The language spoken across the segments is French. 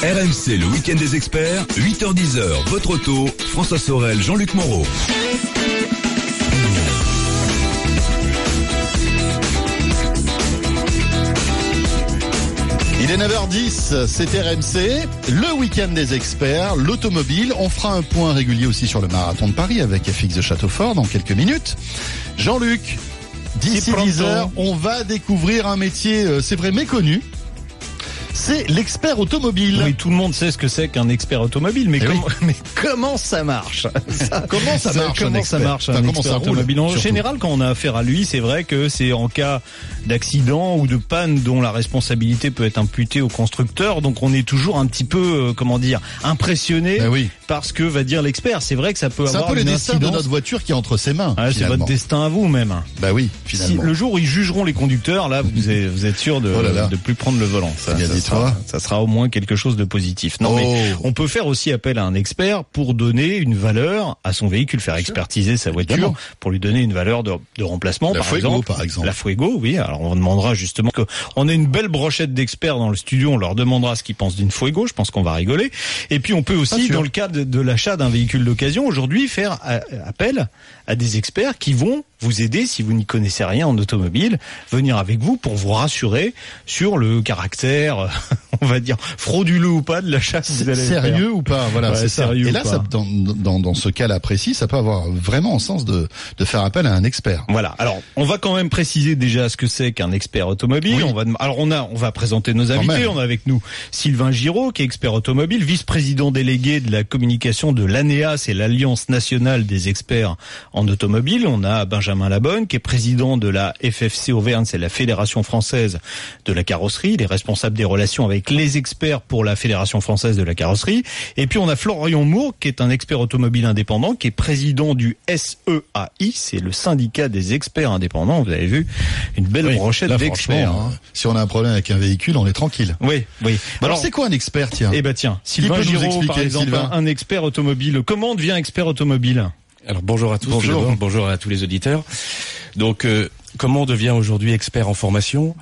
RMC, le week-end des experts, 8h-10h, votre auto, François Sorel, Jean-Luc Moreau. Il est 9h10, c'est RMC, le week-end des experts, l'automobile. On fera un point régulier aussi sur le marathon de Paris avec FX de Châteaufort dans quelques minutes. Jean-Luc, d'ici 10h, on va découvrir un métier, c'est vrai, méconnu. C'est l'expert automobile. Oui, tout le monde sait ce que c'est qu'un expert automobile, mais comment ça marche Comment ça marche un expert automobile? En général, quand on a affaire à lui, c'est vrai que c'est en cas d'accident ou de panne dont la responsabilité peut être imputée au constructeur. Donc on est toujours un petit peu, impressionné par ce que va dire l'expert. C'est vrai que ça peut avoir un peu le destin de notre voiture qui est entre ses mains. Ah, c'est votre destin à vous même. Bah oui, finalement. Si, le jour où ils jugeront les conducteurs, là, vous êtes sûr de plus prendre le volant. Ça sera au moins quelque chose de positif. Non, mais on peut faire aussi appel à un expert pour donner une valeur à son véhicule, faire expertiser sa voiture pour lui donner une valeur de remplacement, par exemple. La Fuego, oui. Alors on demandera justement qu'on a une belle brochette d'experts dans le studio, on leur demandera ce qu'ils pensent d'une Fuego, je pense qu'on va rigoler. Et puis on peut aussi, dans le cadre de l'achat d'un véhicule d'occasion, aujourd'hui faire appel à des experts qui vont vous aider, si vous n'y connaissez rien en automobile, venir avec vous pour vous rassurer sur le caractère, on va dire, frauduleux ou pas de l'achat que vous allez faire. Sérieux ou pas, voilà, c'est ça. Et là, ça, dans ce cas-là précis, ça peut avoir vraiment un sens de faire appel à un expert. Voilà. Alors, on va quand même préciser déjà ce que c'est qu'un expert automobile. Oui. On va présenter nos invités. On a avec nous Sylvain Giraud, qui est expert automobile, vice-président délégué de la communication de l'ANEA, c'est l'Alliance nationale des experts en automobile. On a Benjamin Labonne, qui est président de la FFC Auvergne, c'est la Fédération française de la carrosserie. Il est responsable des relations avec les experts pour la Fédération française de la carrosserie. Et puis on a Florian Moore, qui est un expert automobile indépendant, qui est président du SEAI, c'est le syndicat des experts indépendants. Vous avez vu, une belle brochette d'experts. Si on a un problème avec un véhicule, on est tranquille. Oui. Alors c'est quoi un expert, tiens? Sylvain Giraud, par exemple, un expert automobile. Comment on devient expert automobile? Alors bonjour à tous, bonjour à tous les auditeurs. Donc comment on devient aujourd'hui expert en formation?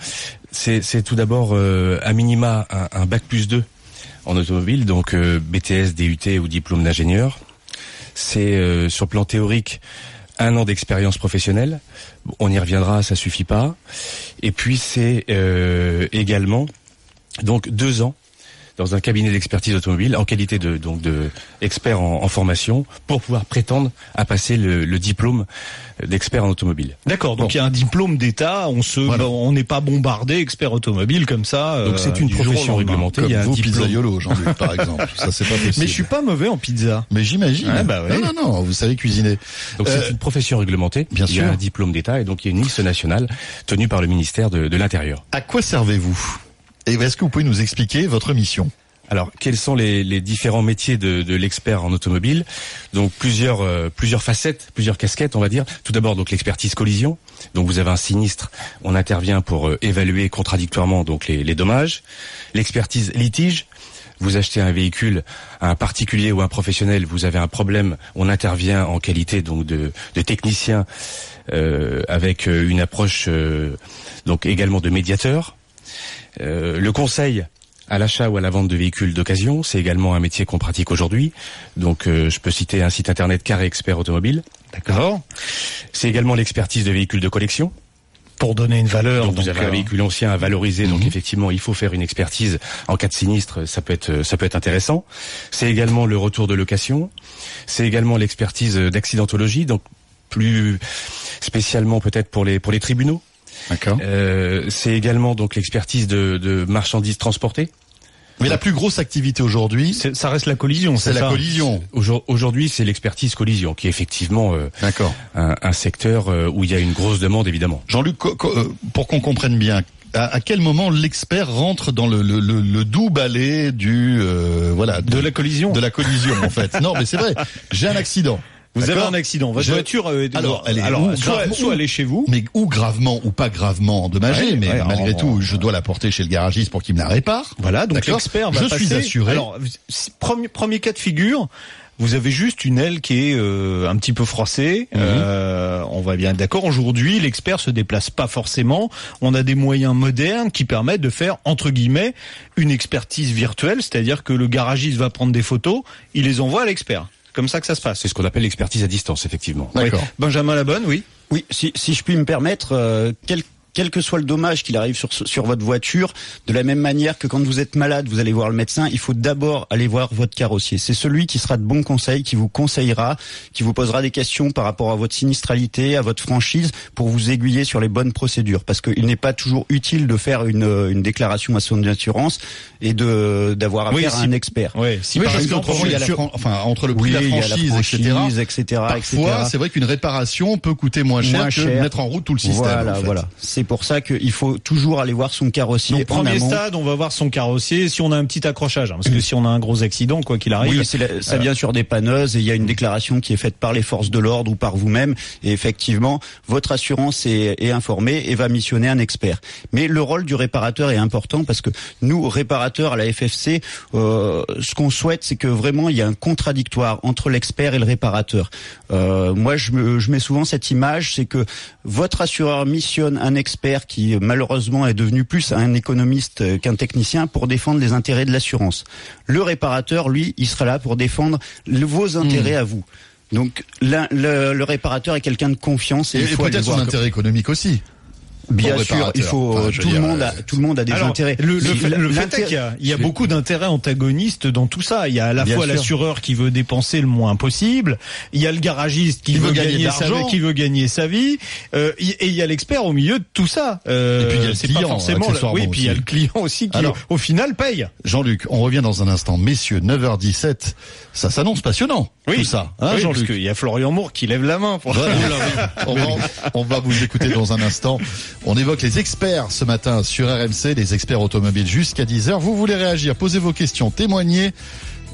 C'est tout d'abord à minima un bac+2 en automobile, donc BTS, DUT ou diplôme d'ingénieur. C'est sur le plan théorique 1 an d'expérience professionnelle. On y reviendra, ça suffit pas. Et puis c'est également donc 2 ans dans un cabinet d'expertise automobile en qualité de expert en formation pour pouvoir prétendre à passer le diplôme d'expert en automobile. D'accord, donc il y a un diplôme d'État, on n'est pas bombardé expert automobile comme ça. Donc c'est une profession réglementée. Comme il y a vous, un diplôme. pizzaiolo, Jean-Luc, par exemple. Ça, c'est pas possible. Mais je suis pas mauvais en pizza. Mais j'imagine. Non, vous savez cuisiner. Donc c'est une profession réglementée. Bien sûr. Il y a un diplôme d'État et donc il y a une liste nationale tenue par le ministère de l'Intérieur. À quoi servez-vous? Et est-ce que vous pouvez nous expliquer votre mission? Alors, quels sont les différents métiers de l'expert en automobile? Donc plusieurs facettes, plusieurs casquettes, on va dire. Tout d'abord, donc l'expertise collision. Donc vous avez un sinistre, on intervient pour évaluer contradictoirement donc les dommages. L'expertise litige. Vous achetez un véhicule à un particulier ou un professionnel, vous avez un problème, on intervient en qualité donc de technicien avec une approche donc également de médiateur. Le conseil à l'achat ou à la vente de véhicules d'occasion, c'est également un métier qu'on pratique aujourd'hui. Donc je peux citer un site internet Carré Expert Automobile. D'accord. C'est également l'expertise de véhicules de collection. Pour donner une valeur. Donc vous avez un véhicule ancien à valoriser, donc effectivement il faut faire une expertise en cas de sinistre, ça peut être intéressant. C'est également le retour de location. C'est également l'expertise d'accidentologie, donc plus spécialement peut-être pour les tribunaux. D'accord. C'est également donc l'expertise de marchandises transportées. Mais la plus grosse activité aujourd'hui, ça reste la collision. C'est la collision. Aujourd'hui, c'est l'expertise collision, qui est effectivement un secteur où il y a une grosse demande, évidemment. Jean-Luc, pour qu'on comprenne bien, à quel moment l'expert rentre dans le doux balai de la collision. De la collision, en fait. Non, mais c'est vrai. J'ai un accident. Vous avez un accident. Votre voiture, soit elle est chez vous. Mais ou gravement ou pas gravement endommagée, mais malgré tout, je dois la porter chez le garagiste pour qu'il me la répare. Voilà, donc l'expert va passer. Je suis assuré. Alors, premier cas de figure, vous avez juste une aile qui est un petit peu froissée. On va bien être d'accord. Aujourd'hui, l'expert se déplace pas forcément. On a des moyens modernes qui permettent de faire, entre guillemets, une expertise virtuelle, c'est-à-dire que le garagiste va prendre des photos, il les envoie à l'expert. Comme ça que ça se passe. C'est ce qu'on appelle l'expertise à distance, effectivement. D'accord. Oui. Benjamin Labonne, oui. Oui, si je puis me permettre, quel que soit le dommage qu'il arrive sur votre voiture, de la même manière que quand vous êtes malade, vous allez voir le médecin, il faut d'abord aller voir votre carrossier. C'est celui qui sera de bons conseils, qui vous conseillera, qui vous posera des questions par rapport à votre sinistralité, à votre franchise, pour vous aiguiller sur les bonnes procédures. Parce qu'il n'est pas toujours utile de faire une déclaration à son assurance et d'avoir affaire à un expert. Oui, par exemple, il y a entre le prix de la franchise, etc. Parfois, c'est vrai qu'une réparation peut coûter moins cher que de mettre en route tout le système. Voilà. C'est pour ça qu'il faut toujours aller voir son carrossier. Donc, premier stade, on va voir son carrossier si on a un petit accrochage. Parce que si on a un gros accident, quoi qu'il arrive. Oui, ça vient sur des panneuses et il y a une déclaration qui est faite par les forces de l'ordre ou par vous-même. Et effectivement, votre assurance est informée et va missionner un expert. Mais le rôle du réparateur est important parce que nous, réparateurs à la FFC, ce qu'on souhaite, c'est que vraiment il y a un contradictoire entre l'expert et le réparateur. Moi, je mets souvent cette image, c'est que votre assureur missionne un expert qui malheureusement est devenu plus un économiste qu'un technicien pour défendre les intérêts de l'assurance. Le réparateur, lui, il sera là pour défendre vos intérêts à vous. Donc le réparateur est quelqu'un de confiance et peut-être son intérêt économique aussi. Bien sûr, il faut tout le monde a des intérêts. Le fait est qu'il y a beaucoup d'intérêts antagonistes dans tout ça. Il y a à la fois l'assureur qui veut dépenser le moins possible, il y a le garagiste qui veut gagner qui veut gagner sa vie, et il y a l'expert au milieu de tout ça. Et puis il y a le client, et puis il y a le client aussi qui au final paye. Jean-Luc, on revient dans un instant. Messieurs, 9h17, ça s'annonce passionnant. Oui, tout ça. Oui, Jean-Luc, parce qu'il y a Florian Moore qui lève la main. On va vous écouter dans un instant. On évoque les experts ce matin sur RMC, les experts automobiles jusqu'à 10h. Vous voulez réagir, posez vos questions, témoignez.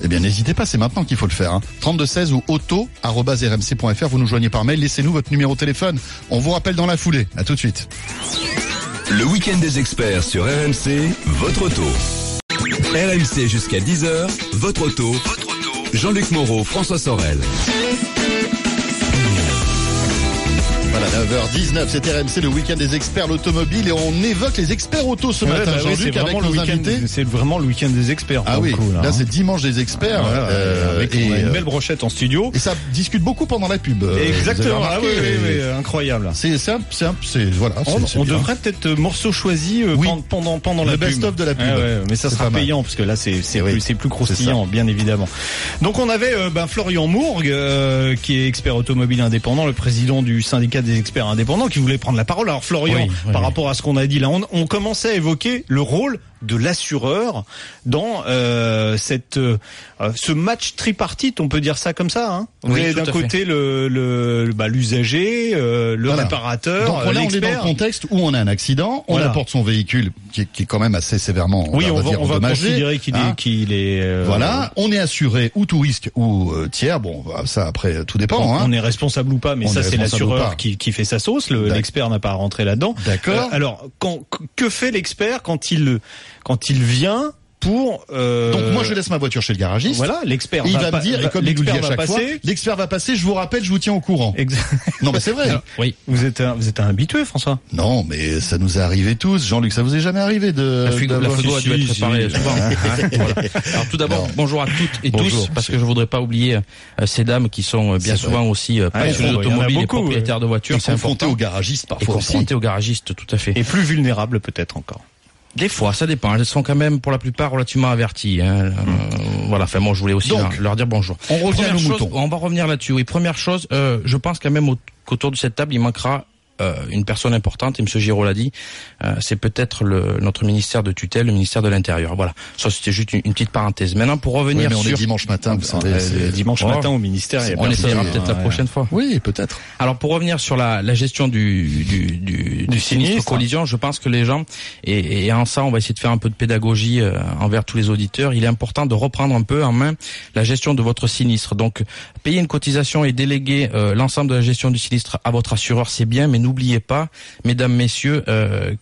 Eh bien, n'hésitez pas, c'est maintenant qu'il faut le faire. 3216 ou auto@rmc.fr. Vous nous joignez par mail, laissez-nous votre numéro de téléphone. On vous rappelle dans la foulée. À tout de suite. Le week-end des experts sur RMC, votre auto. RMC jusqu'à 10h, votre auto. Jean-Luc Moreau, François Sorel. Voilà, 9h19, c'est RMC, le week-end des experts l'automobile, et on évoque les experts auto ce matin, Jean-Luc, avec nos invités. C'est vraiment le week-end des experts. Ah oui, coup, là c'est dimanche des experts. Avec une belle brochette en studio. Et ça discute beaucoup pendant la pub. Exactement, oui, incroyable. Voilà. On devrait peut-être morceau choisi pendant la pub. Le best-of de la pub. Mais ça sera payant, parce que là c'est plus croustillant, bien évidemment. Donc on avait Florian Mourgue, qui est expert automobile indépendant, le président du syndicat des experts indépendants, qui voulait prendre la parole. Alors Florian, par rapport à ce qu'on a dit là, on commençait à évoquer le rôle de l'assureur dans ce match tripartite, on peut dire ça comme ça. Hein. Vous avez d'un côté l'usager, le réparateur, donc là, on est dans le contexte où on a un accident, on apporte son véhicule qui est quand même assez sévèrement on va considérer qu'il est voilà, on est assuré ou tout risque ou tiers. Bon, ça après tout dépend. On est responsable ou pas, mais ça c'est l'assureur qui fait sa sauce. L'expert n'a pas à rentrer là-dedans. D'accord. Alors que fait l'expert quand il vient pour donc moi je laisse ma voiture chez le garagiste. Voilà, l'expert il va me dire, et comme il nous le dit à chaque fois, l'expert va passer, je vous rappelle, je vous tiens au courant. Non mais c'est vrai. Alors, oui, vous êtes un habitué, François. Non, mais ça nous est arrivé tous. Jean-Luc, ça vous est jamais arrivé de la Fugo a dû être préparée souvent. Voilà. Alors tout d'abord, bonjour à toutes et tous, parce que je voudrais pas oublier ces dames qui sont bien souvent aussi passionnées d'automobile et propriétaires de voitures. Ils sont confrontés aux garagistes parfois. Confrontés aux garagistes, tout à fait. Et plus vulnérables peut-être encore. Des fois, ça dépend. Elles sont quand même, pour la plupart, relativement averties. Voilà. Enfin, moi, je voulais aussi leur dire bonjour. On revient à nos moutons. On va revenir là-dessus. Oui, première chose, je pense quand même qu'autour de cette table, il manquera une personne importante, et M. Giraud l'a dit, c'est peut-être notre ministère de tutelle, le ministère de l'Intérieur. Voilà. Ça, c'était juste une petite parenthèse. Maintenant, pour revenir on est dimanche matin, vous savez. Dimanche matin au ministère. On essaiera peut-être la prochaine fois. Oui, peut-être. Alors, pour revenir sur la gestion du sinistre collision, je pense que les gens, et en ça, on va essayer de faire un peu de pédagogie envers tous les auditeurs. Il est important de reprendre un peu en main la gestion de votre sinistre. Donc, payer une cotisation et déléguer l'ensemble de la gestion du sinistre à votre assureur, c'est bien, mais n'oubliez pas, mesdames, messieurs,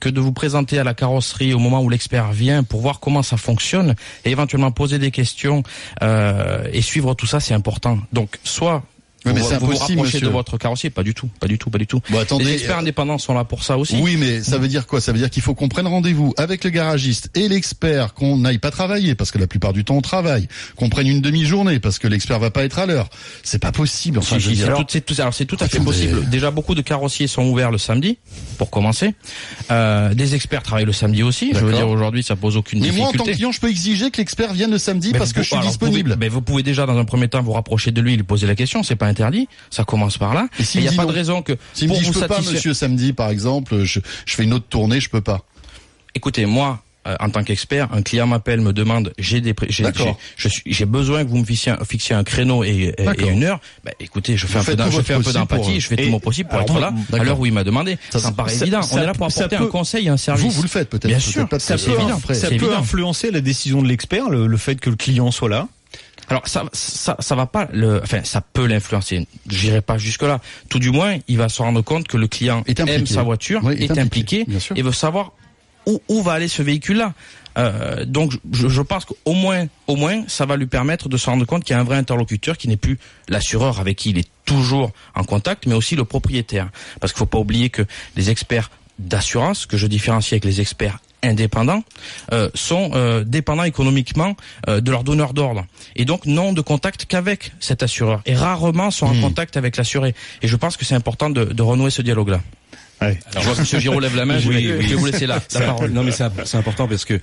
que de vous présenter à la carrosserie au moment où l'expert vient pour voir comment ça fonctionne et éventuellement poser des questions et suivre tout ça, c'est important. Donc, soit mais c'est vous impossible, rapprochez monsieur. de votre carrossier, pas du tout. Bon, attendez, les experts indépendants sont là pour ça aussi. Oui, mais ça veut dire quoi? Ça veut dire qu'il faut qu'on prenne rendez-vous avec le garagiste et l'expert, qu'on n'aille pas travailler parce que la plupart du temps on travaille, qu'on prenne une demi-journée parce que l'expert va pas être à l'heure. C'est pas possible. Enfin, je veux dire. C'est tout à fait possible. Déjà, beaucoup de carrossiers sont ouverts le samedi, pour commencer. Des experts travaillent le samedi aussi. D'accord. Je veux dire, aujourd'hui, ça pose aucune difficulté. Mais moi, en tant que client, je peux exiger que l'expert vienne le samedi parce que je suis disponible. Vous pouvez déjà, dans un premier temps, vous rapprocher de lui et lui poser la question. C'est pas interdit. Ça commence par là. Et s'il il n'y a dit pas non, de raison que s'il pour me dit vous je peux pas, satisfaire. monsieur, samedi, par exemple, je fais une autre tournée, je peux pas. Écoutez, moi, en tant qu'expert, un client m'appelle, me demande, j'ai besoin que vous me fixiez un créneau et une heure. Bah, écoutez, je fais un peu d'empathie, je fais tout mon possible pour être là à l'heure où il m'a demandé. Ça me paraît évident. On est là pour apporter un conseil et un service. Vous le faites peut-être. Bien sûr, c'est évident. Ça peut influencer la décision de l'expert, le fait que le client soit là. Alors ça va pas ça peut l'influencer. J'irai pas jusque là. Tout du moins, il va se rendre compte que le client aime sa voiture, est impliqué et veut savoir où va aller ce véhicule-là. Donc je pense qu'au moins ça va lui permettre de se rendre compte qu'il y a un vrai interlocuteur qui n'est plus l'assureur avec qui il est toujours en contact, mais aussi le propriétaire. Parce qu'il faut pas oublier que les experts d'assurance, que je différencie avec les experts indépendants, sont dépendants économiquement de leur donneur d'ordre et donc n'ont de contact qu'avec cet assureur et rarement sont en contact avec l'assuré. Et je pense que c'est important de renouer ce dialogue-là. Ouais. Alors, je vois que M. Giraud lève la main, je vais vous laisser la parole. Non mais c'est important parce que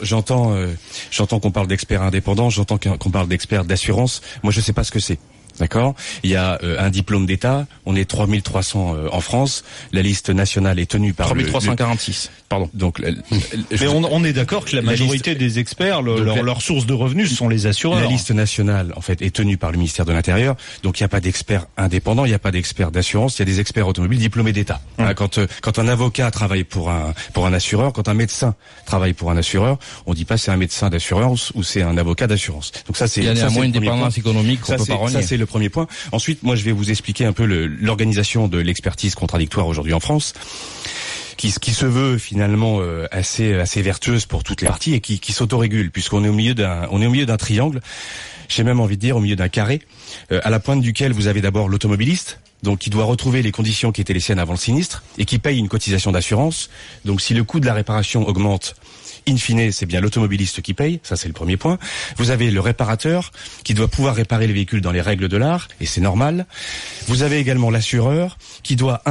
j'entends qu'on parle d'experts indépendants, j'entends qu'on parle d'experts d'assurance. Moi je sais pas ce que c'est. D'accord. Il y a un diplôme d'État. On est 3300 en France. La liste nationale est tenue par 3346. Pardon. Donc, mais on est d'accord que la majorité des experts, leur source de revenus, ce sont les assureurs. La liste nationale, en fait, est tenue par le ministère de l'Intérieur. Donc, il n'y a pas d'experts indépendants, il n'y a pas d'experts d'assurance. Il y a des experts automobiles diplômés d'État. Quand un avocat travaille pour un assureur, quand un médecin travaille pour un assureur, on dit pas c'est un médecin d'assurance ou c'est un avocat d'assurance. Donc ça, c'est. Il y a néanmoins une dépendance économique qu'on peut pas renier. Ça, c'est le premier point. Ensuite, moi, je vais vous expliquer un peu l'organisation de l'expertise contradictoire aujourd'hui en France, qui se veut finalement assez vertueuse pour toutes les parties et qui s'autorégule, puisqu'on est au milieu d'un triangle. J'ai même envie de dire au milieu d'un carré, à la pointe duquel vous avez d'abord l'automobiliste, donc qui doit retrouver les conditions qui étaient les siennes avant le sinistre et qui paye une cotisation d'assurance. Donc, si le coût de la réparation augmente, in fine, c'est bien l'automobiliste qui paye, ça c'est le premier point. Vous avez le réparateur qui doit pouvoir réparer les véhicules dans les règles de l'art, et c'est normal. Vous avez également l'assureur qui doit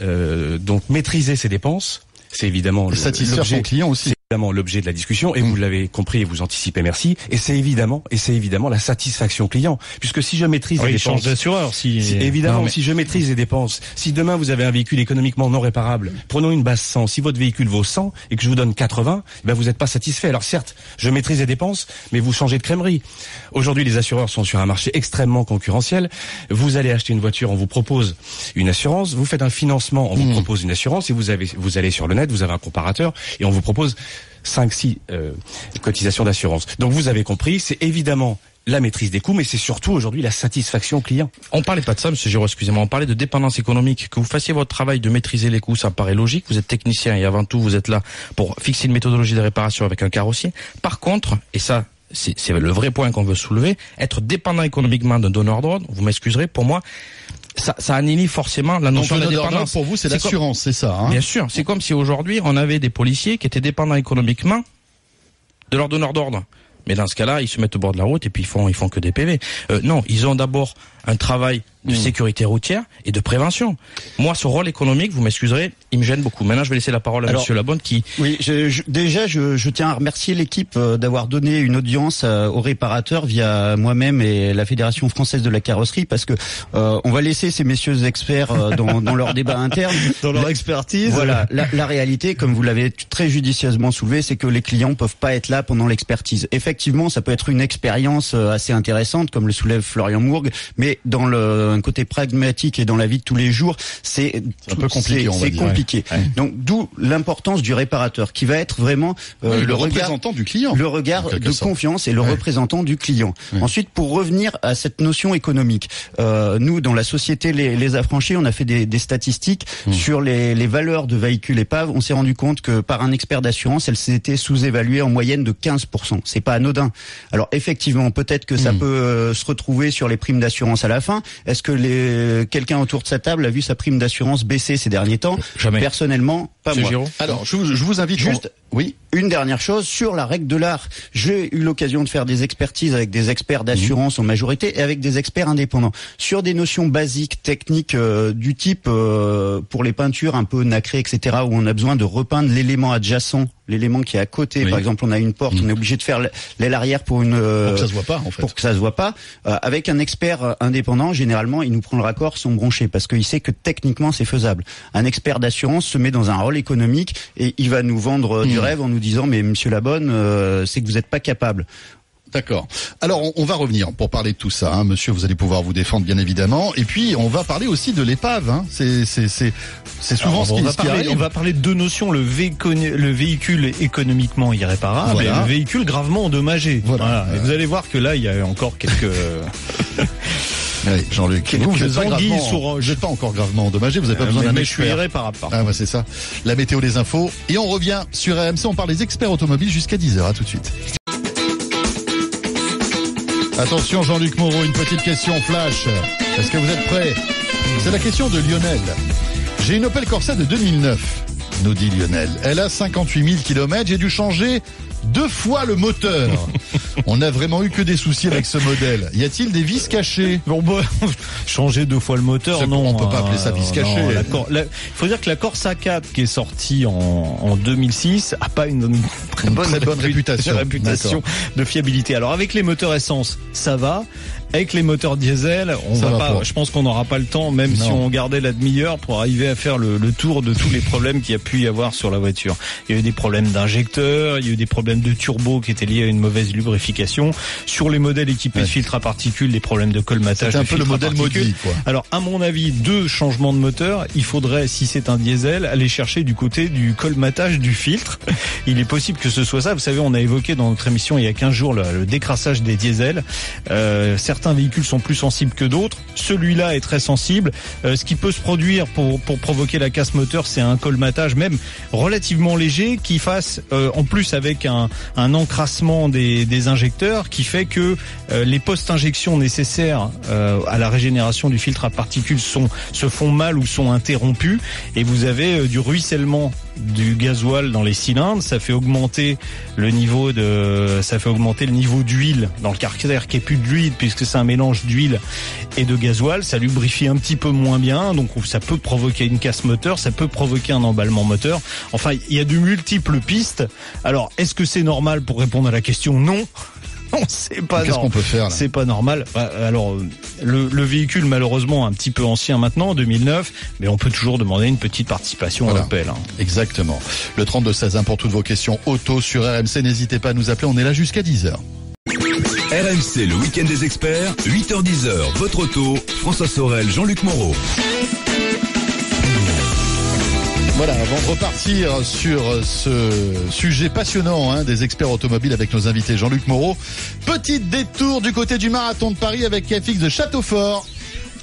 donc maîtriser ses dépenses. C'est évidemment satisfaire son client aussi. C'est évidemment l'objet de la discussion, et vous l'avez compris et vous anticipez, merci. Et c'est évidemment la satisfaction client, puisque si je maîtrise les dépenses, d'assureur, si je maîtrise les dépenses, si demain vous avez un véhicule économiquement non réparable, prenons une base 100, si votre véhicule vaut 100 et que je vous donne 80, ben vous n'êtes pas satisfait. Alors certes, je maîtrise les dépenses, mais vous changez de crèmerie. Aujourd'hui, les assureurs sont sur un marché extrêmement concurrentiel. Vous allez acheter une voiture, on vous propose une assurance, vous faites un financement, on vous propose une assurance, et vous allez sur le net, vous avez un comparateur et on vous propose 5-6 cotisations d'assurance. Donc vous avez compris, c'est évidemment la maîtrise des coûts, mais c'est surtout aujourd'hui la satisfaction client. On parlait pas de ça, monsieur Giraud, excusez-moi, on parlait de dépendance économique. Que vous fassiez votre travail de maîtriser les coûts, ça paraît logique. Vous êtes technicien et avant tout, vous êtes là pour fixer une méthodologie de réparation avec un carrossier. Par contre, et ça, c'est le vrai point qu'on veut soulever, être dépendant économiquement d'un donneur d'ordre, vous m'excuserez, pour moi, ça annihilie forcément la notion de dépendance. Pour vous, c'est l'assurance, c'est ça, hein? Bien sûr. C'est comme si aujourd'hui, on avait des policiers qui étaient dépendants économiquement de leur donneur d'ordre. Mais dans ce cas-là, ils se mettent au bord de la route et puis ils font que des PV. Non, ils ont d'abord un travail de sécurité routière et de prévention. Moi, ce rôle économique, vous m'excuserez, il me gêne beaucoup. Maintenant, je vais laisser la parole à monsieur Labonne qui... Oui, je tiens à remercier l'équipe d'avoir donné une audience aux réparateurs via moi-même et la Fédération française de la carrosserie, parce que on va laisser ces messieurs experts dans leur débat interne. Dans leur expertise. Voilà, la réalité, comme vous l'avez très judicieusement soulevé, c'est que les clients peuvent pas être là pendant l'expertise. Effectivement, ça peut être une expérience assez intéressante, comme le soulève Florian Mourgue, mais dans d'un côté pragmatique et dans la vie de tous les jours, c'est un peu compliqué. C'est compliqué. Ouais. Donc d'où l'importance du réparateur, qui va être vraiment le représentant du client, le regard de confiance et le représentant du client. Ensuite, pour revenir à cette notion économique, nous dans la société les Affranchis, on a fait des statistiques sur les valeurs de véhicules épaves. On s'est rendu compte que par un expert d'assurance, elles s'étaient sous-évaluées en moyenne de 15%. C'est pas anodin. Alors effectivement, peut-être que ça peut se retrouver sur les primes d'assurance à la fin. Est-ce que quelqu'un autour de sa table a vu sa prime d'assurance baisser ces derniers temps? Jamais. Personnellement, pas moi. Giraud. Alors, je vous invite juste. Oui. Une dernière chose sur la règle de l'art. J'ai eu l'occasion de faire des expertises avec des experts d'assurance en majorité et avec des experts indépendants sur des notions basiques, techniques du type pour les peintures un peu nacrées, etc. où on a besoin de repeindre l'élément adjacent, l'élément qui est à côté. Par exemple, on a une porte, on est obligé de faire l'aile arrière pour que ça se voit pas, en fait. Pour que ça se voit pas. Avec un expert indépendant, généralement, il nous prend le raccord son bronché parce qu'il sait que techniquement c'est faisable. Un expert d'assurance se met dans un rôle économique et il va nous vendre du rêve en nous disant mais monsieur Labonne, c'est que vous n'êtes pas capable. D'accord. Alors on va revenir pour parler de tout ça, hein. Monsieur, vous allez pouvoir vous défendre bien évidemment. Et puis on va parler aussi de l'épave. Hein. C'est souvent ce qui arrive. On va parler de deux notions, le véhicule économiquement irréparable et le véhicule gravement endommagé. Voilà. Et vous allez voir que là il y a encore quelques oui, Jean-Luc, vous n'êtes pas encore gravement endommagé, vous n'avez pas besoin d'un expert. Mais je suis irréparable. Ah ouais, c'est ça. La météo, les infos. Et on revient sur RMC, on parle des experts automobiles jusqu'à 10h. À tout de suite. Attention Jean-Luc Moreau, une petite question flash. Est-ce que vous êtes prêts? C'est la question de Lionel. J'ai une Opel Corsa de 2009, nous dit Lionel. Elle a 58 000 km, j'ai dû changer 2 fois le moteur. On n'a vraiment eu que des soucis avec ce modèle. Y a-t-il des vis cachées? Bon, changer 2 fois le moteur, non. On peut pas appeler ça vis cachée. Il faut dire que la Corsa 4 qui est sortie en 2006 a pas une très bonne réputation de fiabilité. Alors avec les moteurs essence, ça va. Avec les moteurs diesel, je pense qu'on n'aura pas le temps, même si on gardait la demi-heure pour arriver à faire le tour de tous les problèmes qu'il y a pu y avoir sur la voiture. Il y a eu des problèmes d'injecteurs, il y a eu des problèmes de turbo qui étaient liés à une mauvaise lubrification. Sur les modèles équipés de filtres à particules, des problèmes de colmatage. C'est un peu le modèle maudit, quoi. Alors, à mon avis, 2 changements de moteur. Il faudrait, si c'est un diesel, aller chercher du côté du colmatage du filtre. Il est possible que ce soit ça. Vous savez, on a évoqué dans notre émission il y a 15 jours le décrassage des diesels. Certains véhicules sont plus sensibles que d'autres. Celui-là est très sensible. Ce qui peut se produire pour provoquer la casse moteur, c'est un colmatage même relativement léger qui fasse, en plus avec un encrassement des injecteurs, qui fait que les post-injections nécessaires à la régénération du filtre à particules se font mal ou sont interrompus, et vous avez du ruissellement du gasoil dans les cylindres. Ça fait augmenter le niveau d'huile dans le carter, qui est plus de l'huile puisque c'est un mélange d'huile et de gasoil. Ça lubrifie un petit peu moins bien, donc ça peut provoquer une casse moteur, ça peut provoquer un emballement moteur. Enfin, il y a de multiples pistes. Alors, est-ce que c'est normal? Pour répondre à la question, non. Non, c'est pas normal. Qu'est-ce qu'on peut faire là? C'est pas normal. Alors, le véhicule, malheureusement, un petit peu ancien maintenant, 2009, mais on peut toujours demander une petite participation à Opel. Exactement. Le 32-16 pour toutes vos questions auto sur RMC. N'hésitez pas à nous appeler, on est là jusqu'à 10h. RMC, le week-end des experts, 8h-10h, votre auto, François Sorel, Jean-Luc Moreau. Voilà, avant de repartir sur ce sujet passionnant des experts automobiles avec nos invités Jean-Luc Moreau, petit détour du côté du marathon de Paris avec FX de Châteaufort.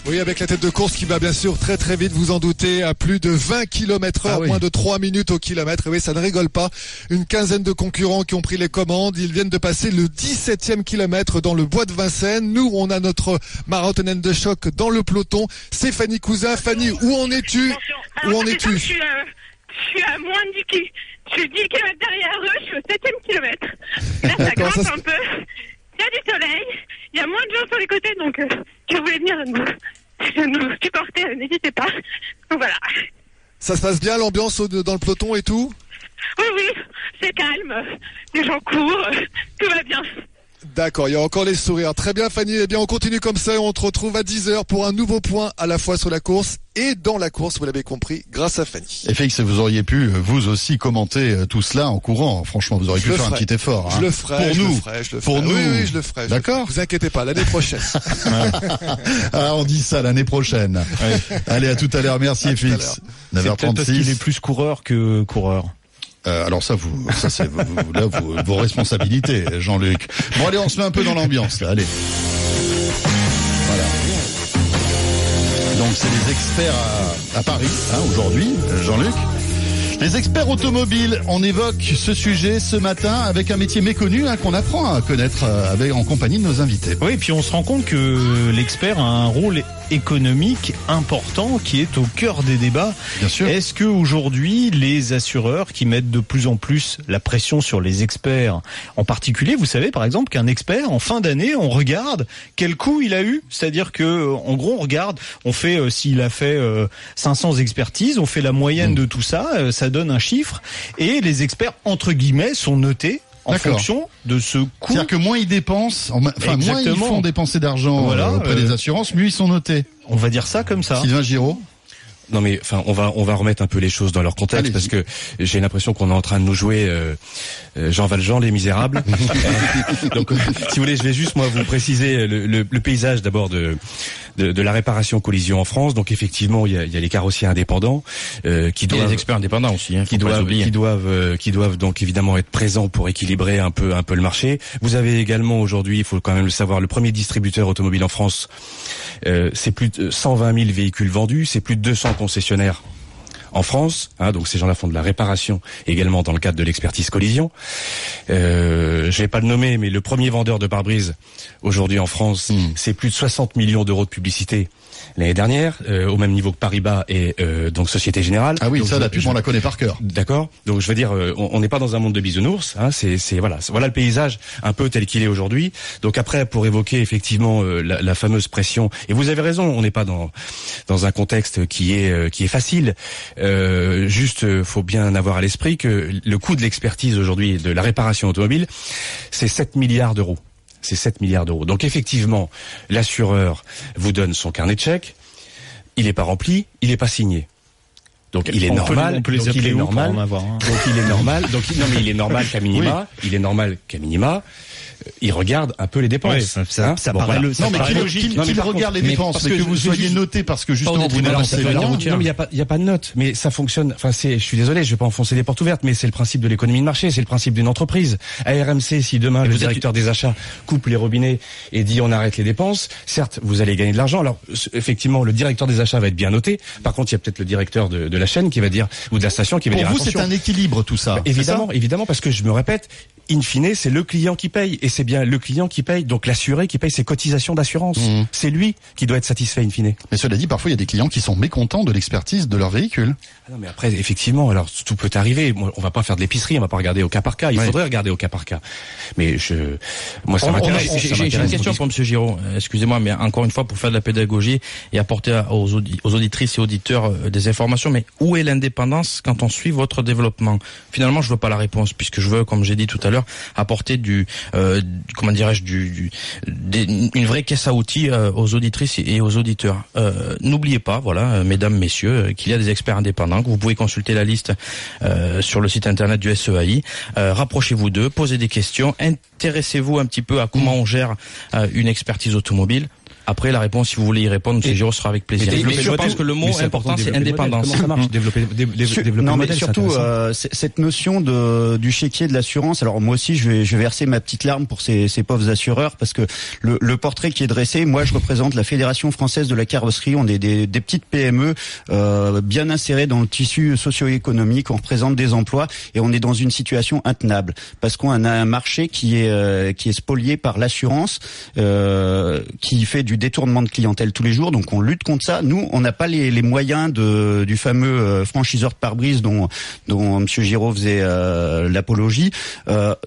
Oui, avec la tête de course qui va bien sûr très très vite, vous en doutez, à plus de 20 km/h, moins de 3 minutes au kilomètre. Et oui, ça ne rigole pas. Une quinzaine de concurrents qui ont pris les commandes. Ils viennent de passer le 17e kilomètre dans le bois de Vincennes. Nous, on a notre marathonienne de choc dans le peloton. C'est Fanny Cousin. Fanny, où en es-tu? Où en es-tu? Je suis à moins de 10 km. Je suis 10 km derrière eux, je suis au 7e kilomètre. Là, ça grimpe un peu. Il y a du soleil, il y a moins de gens sur les côtés, donc si vous voulez venir nous supporter, n'hésitez pas. Donc voilà. Ça se passe bien l'ambiance dans le peloton et tout? Oui, c'est calme. Les gens courent, tout va bien. D'accord, il y a encore les sourires. Très bien Fanny, eh bien on continue comme ça et on te retrouve à 10h pour un nouveau point à la fois sur la course et dans la course, vous l'avez compris, grâce à Fanny. Et Félix, vous auriez pu vous aussi commenter tout cela en courant. Franchement, vous auriez pu faire un petit effort. Je le ferai. Pour nous. Oui, je le ferai. D'accord. Vous inquiétez pas, l'année prochaine. On dit ça l'année prochaine. Ouais. Allez, à tout à l'heure. Merci Félix. 9h36. C'est peut-être parce qu'il est plus coureur que coureur. Alors ça c'est vos responsabilités, Jean-Luc. Bon allez, on se met un peu dans l'ambiance là, allez. Voilà. Donc c'est les experts à Paris, aujourd'hui, Jean-Luc. Les experts automobiles, on évoque ce sujet ce matin avec un métier méconnu qu'on apprend à connaître en compagnie de nos invités. Oui, et puis on se rend compte que l'expert a un rôle économique important qui est au cœur des débats. Bien sûr. Est-ce que aujourd'hui les assureurs qui mettent de plus en plus la pression sur les experts, en particulier, vous savez par exemple qu'un expert en fin d'année, on regarde quel coût il a eu, c'est-à-dire que en gros on regarde, on fait s'il a fait 500 expertises, on fait la moyenne de tout ça, ça donne un chiffre et les experts entre guillemets sont notés en fonction de ce coût. C'est-à-dire que moins ils dépensent, moins ils font dépenser d'argent auprès des assurances, mieux ils sont notés. On va dire ça comme ça. Sylvain Giraud. Non mais enfin on va remettre un peu les choses dans leur contexte. Allez-y. Parce que j'ai l'impression qu'on est en train de nous jouer Jean Valjean, Les Misérables. Donc si vous voulez, je vais juste moi vous préciser le paysage d'abord de la réparation collision en France. Donc effectivement il y a les carrossiers indépendants qui doivent, et les experts indépendants aussi, qui doivent donc évidemment être présents pour équilibrer un peu le marché. Vous avez également aujourd'hui, il faut quand même le savoir, le premier distributeur automobile en France. C'est plus de 120 000 véhicules vendus, c'est plus de 200 concessionnaires en France, donc ces gens-là font de la réparation également dans le cadre de l'expertise collision. Je vais pas le nommer, mais le premier vendeur de pare-brise aujourd'hui en France, c'est plus de 60 millions d'euros de publicité l'année dernière, au même niveau que Paribas et donc Société Générale. Ah oui, donc, ça la pub on la connaît par cœur. D'accord. Donc je veux dire, on n'est pas dans un monde de bisounours. Voilà le paysage un peu tel qu'il est aujourd'hui. Donc après, pour évoquer effectivement la fameuse pression, et vous avez raison, on n'est pas dans un contexte qui est facile. Juste, faut bien avoir à l'esprit que le coût de l'expertise aujourd'hui de la réparation automobile, c'est 7 milliards d'euros. C'est 7 milliards d'euros. Donc effectivement, l'assureur vous donne son carnet de chèques, il n'est pas rempli, il n'est pas signé. Donc il est normal. Donc il est normal qu'à minima, il regarde un peu les dépenses. Oui, ça paraît logique. Qu'il regarde les dépenses, mais que vous soyez noté parce que justement vous n'avancez pas. Non, mais il y a pas de note. Mais ça fonctionne. Enfin, je suis désolé, je vais pas enfoncer les portes ouvertes, mais c'est le principe de l'économie de marché, c'est le principe d'une entreprise. À RMC, si demain le directeur des achats coupe les robinets et dit on arrête les dépenses, certes, vous allez gagner de l'argent. Alors, effectivement, le directeur des achats va être bien noté. Par contre, il y a peut-être le directeur de la chaîne qui va dire, ou de la station qui va dire. Pour vous, c'est un équilibre tout ça. Évidemment, parce que je me répète, in fine, c'est le client qui paye. Et c'est bien le client qui paye, donc l'assuré qui paye ses cotisations d'assurance. C'est lui qui doit être satisfait in fine. Mais cela dit, parfois il y a des clients qui sont mécontents de l'expertise de leur véhicule. Ah non, mais après, effectivement, alors tout peut arriver. Moi, on va pas faire de l'épicerie, on va pas regarder au cas par cas. Il faudrait regarder au cas par cas. Mais moi, ça m'intéresse. J'ai une question pour Monsieur Giraud. Excusez-moi, mais encore une fois, pour faire de la pédagogie et apporter aux auditrices et auditeurs des informations. Mais où est l'indépendance quand on suit votre développement? Finalement, je veux pas la réponse, puisque je veux, comme j'ai dit tout à l'heure, apporter une vraie caisse à outils aux auditrices et aux auditeurs. N'oubliez pas, voilà, mesdames, messieurs, qu'il y a des experts indépendants, que vous pouvez consulter la liste sur le site internet du SEAI. Rapprochez-vous d'eux, posez des questions, intéressez-vous un petit peu à comment on gère une expertise automobile. Après, la réponse, si vous voulez y répondre, M. Giraud sera avec plaisir. Mais je pense que le mot important, c'est indépendance. Comment ça marche? Développer non, mais surtout, cette notion du chéquier de l'assurance. Alors, moi aussi, je vais verser ma petite larme pour ces pauvres assureurs, parce que le portrait qui est dressé, moi, je représente la Fédération française de la carrosserie. On est des petites PME, bien insérées dans le tissu socio-économique. On représente des emplois et on est dans une situation intenable, parce qu'on a un marché qui est spolié par l'assurance, qui fait du du détournement de clientèle tous les jours, donc on lutte contre ça. Nous, on n'a pas les moyens du fameux franchiseur de pare-brise dont M. Giraud faisait l'apologie.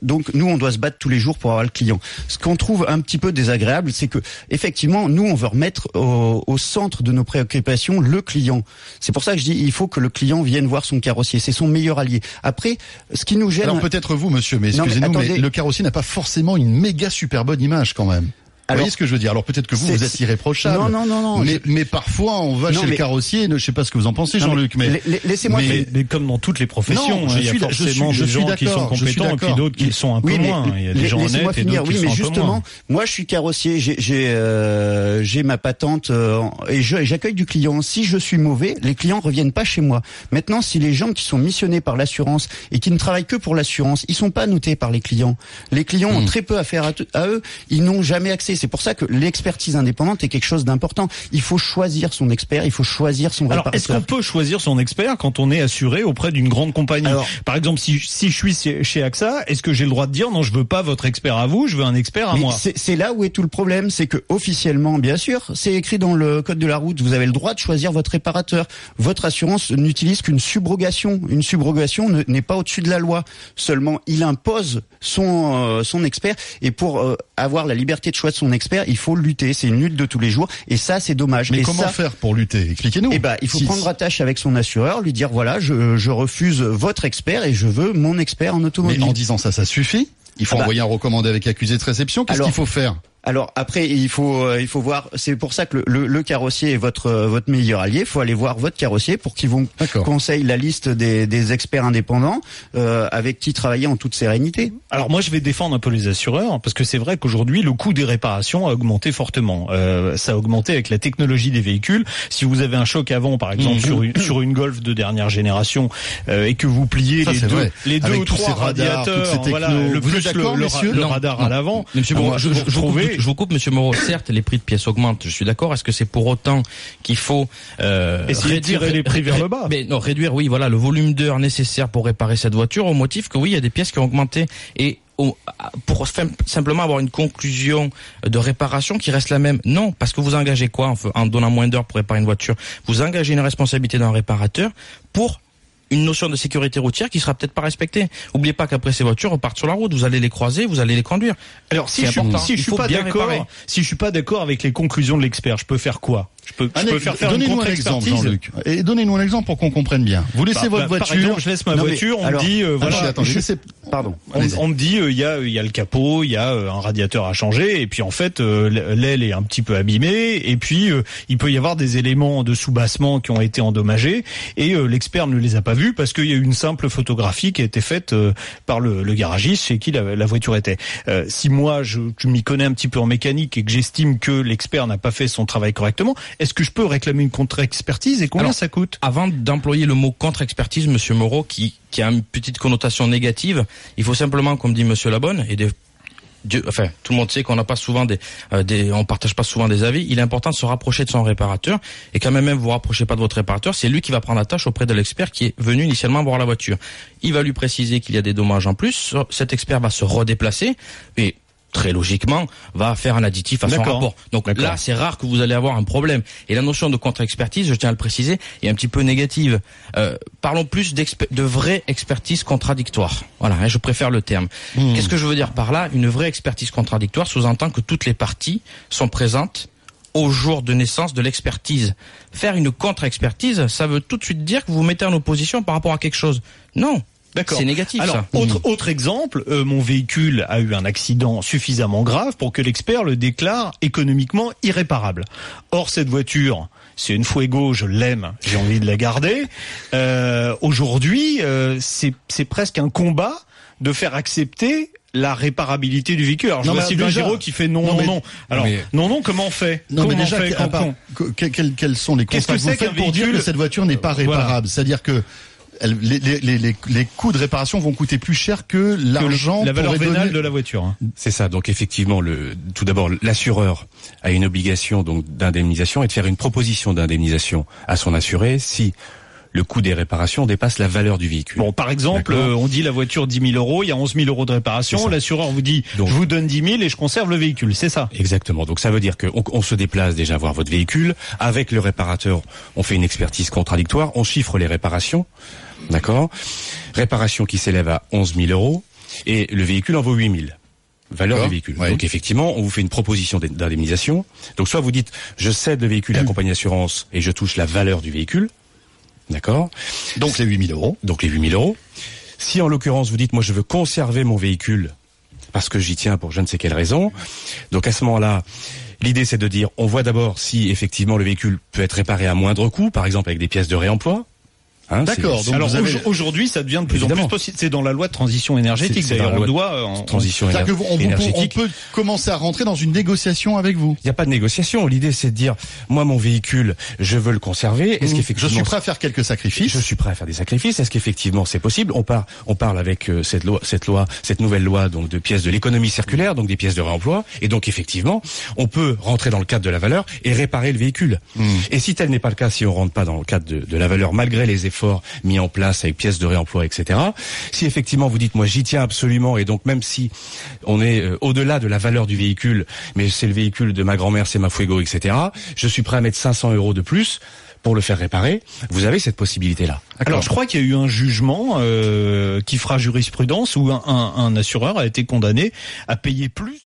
Donc nous, on doit se battre tous les jours pour avoir le client. Ce qu'on trouve un petit peu désagréable, c'est que effectivement, nous, on veut remettre au centre de nos préoccupations le client. C'est pour ça que je dis, il faut que le client vienne voir son carrossier. C'est son meilleur allié. Après, ce qui nous gêne... Alors peut-être vous, monsieur, mais excusez-nous, mais le carrossier n'a pas forcément une méga super bonne image quand même. Vous voyez ce que je veux dire? Alors peut-être que vous êtes irréprochable. Non. Mais parfois on va chez le carrossier. Je sais pas ce que vous en pensez, Jean-Luc. Mais laissez-moi. Mais comme dans toutes les professions, il y a forcément des gens qui sont compétents et puis d'autres qui le sont un peu moins. Il y a des gens honnêtes et d'autres qui sont un peu moins. Oui, mais justement, moi je suis carrossier, j'ai ma patente et j'accueille du client. Si je suis mauvais, les clients reviennent pas chez moi. Maintenant, si les gens qui sont missionnés par l'assurance et qui ne travaillent que pour l'assurance, ils sont pas notés par les clients. Les clients ont très peu affaire à eux. Ils n'ont jamais accès. C'est pour ça que l'expertise indépendante est quelque chose d'important. Il faut choisir son expert, il faut choisir son réparateur. Alors, est-ce qu'on peut choisir son expert quand on est assuré auprès d'une grande compagnie? Par exemple, si je suis chez AXA, est-ce que j'ai le droit de dire non, je veux pas votre expert à vous, je veux un expert à moi? C'est là où est tout le problème, c'est que officiellement, bien sûr, c'est écrit dans le code de la route, vous avez le droit de choisir votre réparateur. Votre assurance n'utilise qu'une subrogation. Une subrogation n'est pas au-dessus de la loi. Seulement, il impose son expert, et pour avoir la liberté de choix de son expert, il faut lutter. C'est une lutte de tous les jours, et ça, c'est dommage. Mais comment faire pour lutter? Expliquez-nous. Il faut prendre attache avec son assureur, lui dire voilà, je refuse votre expert et je veux mon expert en automobile. Mais en disant ça suffit? Il faut envoyer un recommandé avec accusé de réception. Qu'est-ce qu'il faut faire? Alors après, il faut voir. C'est pour ça que le carrossier est votre meilleur allié. Il faut aller voir votre carrossier pour qu'il vous conseille la liste des experts indépendants avec qui travailler en toute sérénité. Alors moi, je vais défendre un peu les assureurs parce que c'est vrai qu'aujourd'hui, le coût des réparations a augmenté fortement. Ça a augmenté avec la technologie des véhicules. Si vous avez un choc avant, par exemple, sur une Golf de dernière génération et que vous pliez les deux ou trois radiateurs, voilà, le radar à l'avant. Monsieur Moreau, je vous coupe, monsieur Moreau. Certes, les prix de pièces augmentent, je suis d'accord. Est-ce que c'est pour autant qu'il faut essayer de tirer les prix vers le bas? Mais non, réduire, oui, voilà, le volume d'heures nécessaire pour réparer cette voiture, au motif que oui, il y a des pièces qui ont augmenté, et pour simplement avoir une conclusion de réparation qui reste la même. Non, parce que vous engagez quoi en donnant moins d'heures pour réparer une voiture? Vous engagez une responsabilité d'un réparateur pour une notion de sécurité routière qui sera peut-être pas respectée. Oubliez pas qu'après ces voitures repartent sur la route, vous allez les croiser, vous allez les conduire. Alors si je suis pas d'accord avec les conclusions de l'expert, je peux faire quoi? Je peux faire une contre-expertise. Jean-Luc. Et donnez-nous un exemple pour qu'on comprenne bien. Vous laissez votre voiture. Par exemple, je laisse ma voiture, on me dit voilà. Pardon. On me dit il y a le capot, il y a un radiateur à changer, et puis en fait l'aile est un petit peu abîmée, et puis il peut y avoir des éléments de soubassement qui ont été endommagés, et l'expert ne les a pas vus parce qu'il y a eu une simple photographie qui a été faite par le garagiste chez qui la voiture était. Si moi je m'y connais un petit peu en mécanique et que j'estime que l'expert n'a pas fait son travail correctement, est-ce que je peux réclamer une contre-expertise et combien ça coûte? Avant d'employer le mot contre-expertise, monsieur Moreau, qui a une petite connotation négative, il faut simplement, comme dit monsieur Labonne, tout le monde sait qu'on n'a pas souvent on partage pas souvent des avis. Il est important de se rapprocher de son réparateur, et quand même vous rapprochez pas de votre réparateur, c'est lui qui va prendre la tâche auprès de l'expert qui est venu initialement voir la voiture. Il va lui préciser qu'il y a des dommages en plus. Cet expert va se redéplacer et très logiquement, va faire un additif à son rapport. Donc là, c'est rare que vous allez avoir un problème. Et la notion de contre-expertise, je tiens à le préciser, est un petit peu négative. Parlons plus de vraie expertise contradictoire. Voilà, je préfère le terme. Qu'est-ce que je veux dire par là? Une vraie expertise contradictoire sous-entend que toutes les parties sont présentes au jour de naissance de l'expertise. Faire une contre-expertise, ça veut tout de suite dire que vous vous mettez en opposition par rapport à quelque chose. Non. D'accord. C'est négatif. Alors, ça. Autre exemple, mon véhicule a eu un accident suffisamment grave pour que l'expert le déclare économiquement irréparable. Or, cette voiture, c'est une Fuego, je l'aime, j'ai envie de la garder. Aujourd'hui, c'est presque un combat de faire accepter la réparabilité du véhicule. Alors, je vois Sylvain Giraud qui fait non. Alors, non, comment on fait? Quels sont les constats que vous faites pour dire que cette voiture n'est pas réparable? C'est-à-dire que les coûts de réparation vont coûter plus cher que l'argent, la valeur vénale de la voiture. C'est ça. Donc effectivement, tout d'abord, l'assureur a une obligation donc d'indemnisation et de faire une proposition d'indemnisation à son assuré si le coût des réparations dépasse la valeur du véhicule. Bon, par exemple, on dit la voiture 10 000 €, il y a 11 000 € de réparation, l'assureur vous dit donc, je vous donne 10 000 et je conserve le véhicule, c'est ça? Exactement. Donc ça veut dire qu'on se déplace déjà voir votre véhicule, avec le réparateur, on fait une expertise contradictoire, on chiffre les réparations, d'accord? Réparation qui s'élève à 11 000 € et le véhicule en vaut 8 000. Valeur du véhicule. Oui. Donc effectivement, on vous fait une proposition d'indemnisation. Donc soit vous dites, je cède le véhicule à la compagnie d'assurance et je touche la valeur du véhicule. D'accord. Donc les 8 000 €. Donc les 8 000 €. Si en l'occurrence vous dites, moi je veux conserver mon véhicule parce que j'y tiens pour je ne sais quelle raison. Donc à ce moment-là, l'idée c'est de dire, on voit d'abord si effectivement le véhicule peut être réparé à moindre coût, par exemple avec des pièces de réemploi. Hein, d'accord. Donc alors aujourd'hui, ça devient de plus en plus possible. C'est dans la loi de transition énergétique. D'ailleurs, on doit transition énergétique. On peut commencer à rentrer dans une négociation avec vous. Il n'y a pas de négociation. L'idée, c'est de dire, moi, mon véhicule, je veux le conserver. Est-ce qu'effectivement, je suis prêt à faire quelques sacrifices. Je suis prêt à faire des sacrifices. Est-ce qu'effectivement, c'est possible? On parle avec cette nouvelle loi, donc de pièces de l'économie circulaire, donc des pièces de réemploi. Et donc, effectivement, on peut rentrer dans le cadre de la valeur et réparer le véhicule. Et si tel n'est pas le cas, si on rentre pas dans le cadre de la valeur, malgré les efforts mis en place avec pièces de réemploi, etc. Si effectivement vous dites, moi j'y tiens absolument, et donc même si on est au-delà de la valeur du véhicule, mais c'est le véhicule de ma grand-mère, c'est ma Fuego, etc. Je suis prêt à mettre 500 € de plus pour le faire réparer. Vous avez cette possibilité-là. Alors je crois qu'il y a eu un jugement qui fera jurisprudence où un assureur a été condamné à payer plus